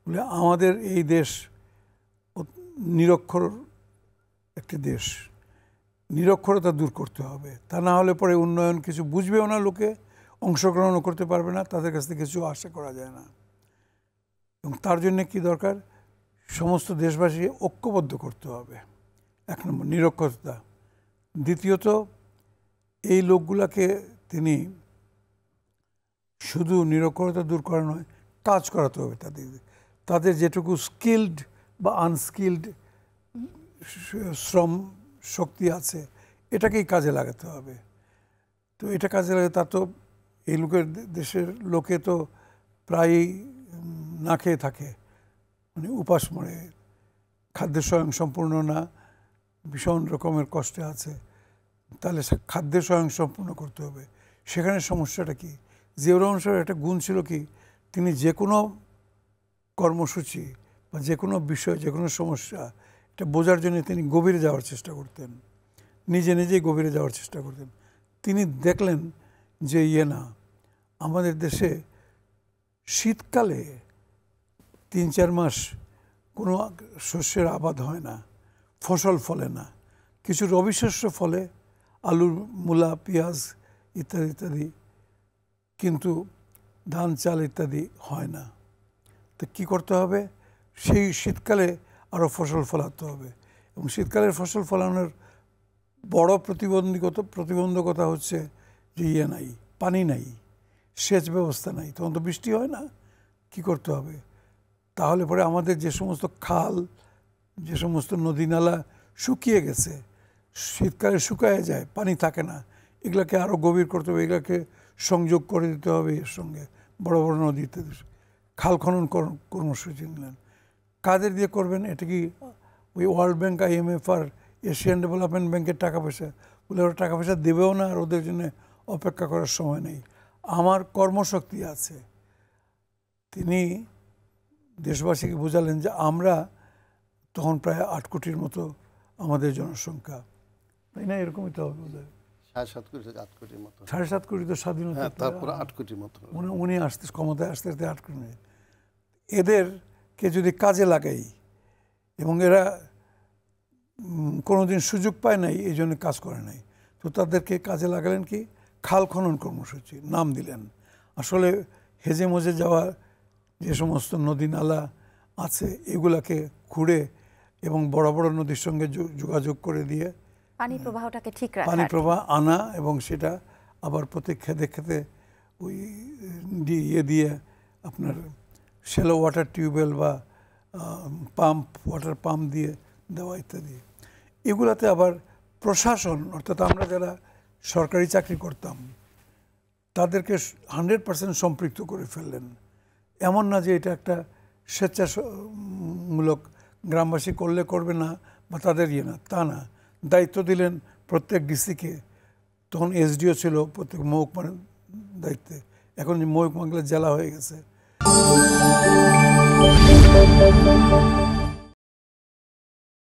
বলে আমাদের এই দেশ নিরক্ষর একটি দেশ, নিরক্ষরতা দূর করতে হবে, তা না হলে পরে উন্নয়ন কিছু বুঝবেও না, লোকে অংশগ্রহণও করতে পারবে না, তাদের কাছ থেকে কিছু আশা করা যায় না। এবং তার জন্য কি দরকার, সমস্ত দেশবাসী ঐক্যবদ্ধ করতে হবে, এক নম্বর নিরক্ষরতা। দ্বিতীয়ত এই লোকগুলাকে তিনি শুধু নিরক্ষরতা দূর করা নয়, কাজ করাতে হবে তাদের, তাদের যেটুকু স্কিলড বা আনস্কিলড শ্রম শক্তি আছে এটাকেই কাজে লাগাতে হবে। তো এটা কাজে লাগে, তা তো এই লোকের দেশের লোকে তো প্রায়ই না খেয়ে থাকে, মানে উপাস মরে, খাদ্যে স্বয়ংসম্পূর্ণ না, ভীষণ রকমের কষ্টে আছে। তাহলে খাদ্যে স্বয়ংসম্পূর্ণ করতে হবে। সেখানে সমস্যাটা কি, জিয়াউর রহমান সাহেবের একটা গুণ ছিল কি, তিনি যে কোনো কর্মসূচি বা যে কোনো বিষয়, যে কোনো সমস্যা এটা বোঝার জন্য তিনি গভীরে যাওয়ার চেষ্টা করতেন, নিজে নিজেই গভীরে যাওয়ার চেষ্টা করতেন। তিনি দেখলেন যে না, আমাদের দেশে শীতকালে ৩-৪ মাস কোনো শস্যের আবাদ হয় না, ফসল ফলে না, কিছু রবি শস্য ফলে, আলু, মূলা, পেঁয়াজ ইত্যাদি ইত্যাদি, কিন্তু ধান, চাল ইত্যাদি হয় না। তো কী করতে হবে, সেই শীতকালে আরও ফসল ফলাতে হবে। এবং শীতকালের ফসল ফলানোর বড় প্রতিবন্ধকতা হচ্ছে যে নাই, পানি নাই, সেচ ব্যবস্থা নাই, তখন তো বৃষ্টি হয় না। কি করতে হবে, তাহলে পরে আমাদের যে সমস্ত খাল, যে সমস্ত নদী নালা শুকিয়ে গেছে, শীতকালে শুকায় যায়, পানি থাকে না, এগুলাকে আরও গভীর করতে হবে, এগুলাকে সংযোগ করে দিতে হবে এর সঙ্গে, বড় বড় নদী ইত্যাদি। খাল খনন কর্মসূচি নিলেন, কাদের দিয়ে করবেন, এটা কি ওই ওয়ার্ল্ড ব্যাংক, IMF আর এশিয়ান ডেভেলপমেন্ট ব্যাংকের টাকা পয়সা, বলে ওরা টাকা পয়সা দেবেও না, আর ওদের জন্য অপেক্ষা করার সময় নেই। আমার কর্মশক্তি আছে। তিনি দেশবাসীকে বোঝালেন যে আমরা তখন প্রায় 8 কোটির মতো আমাদের জনসংখ্যা, তাই না? এরকমই তো হবে বোধ হয়, 7.5 কোটি তো স্বাধীনতা, তারপর 8 কোটির মতো উনি আসতে ক্ষমতায় আসতে 8 কোটি। এদেরকে যদি কাজে লাগাই, এবং এরা কোনোদিন সুযোগ পায় নাই, এই জন্য কাজ করে নাই, তো তাদেরকে কাজে লাগালেন কি, খাল খনন কর্মসূচি নাম দিলেন। আসলে হেজে মজে যাওয়া যে সমস্ত নদী নালা আছে এগুলাকে খুঁড়ে এবং বড় বড় নদীর সঙ্গে যোগাযোগ করে দিয়ে পানি প্রবাহটাকে ঠিক রাখা, পানি প্রবাহ আনা, এবং সেটা আবার প্রতি খেতে খেতে ওই দিয়ে আপনার শ্যালো ওয়াটার টিউবওয়েল বা ওয়াটার পাম্প দিয়ে দেওয়া ইত্যাদি। এগুলাতে আবার প্রশাসন, অর্থাৎ আমরা যারা সরকারি চাকরি করতাম তাদেরকে 100% সম্পৃক্ত করে ফেললেন। এমন না যে এটা একটা স্বেচ্ছামূলক, গ্রামবাসী করলে করবে না বা তাদের না, তা না, দায়িত্ব দিলেন প্রত্যেক ডিসিকে। তখন SDO ছিল প্রত্যেক মহকুমার দায়িত্বে, এখন মহকুমাগুলো জেলা হয়ে গেছে।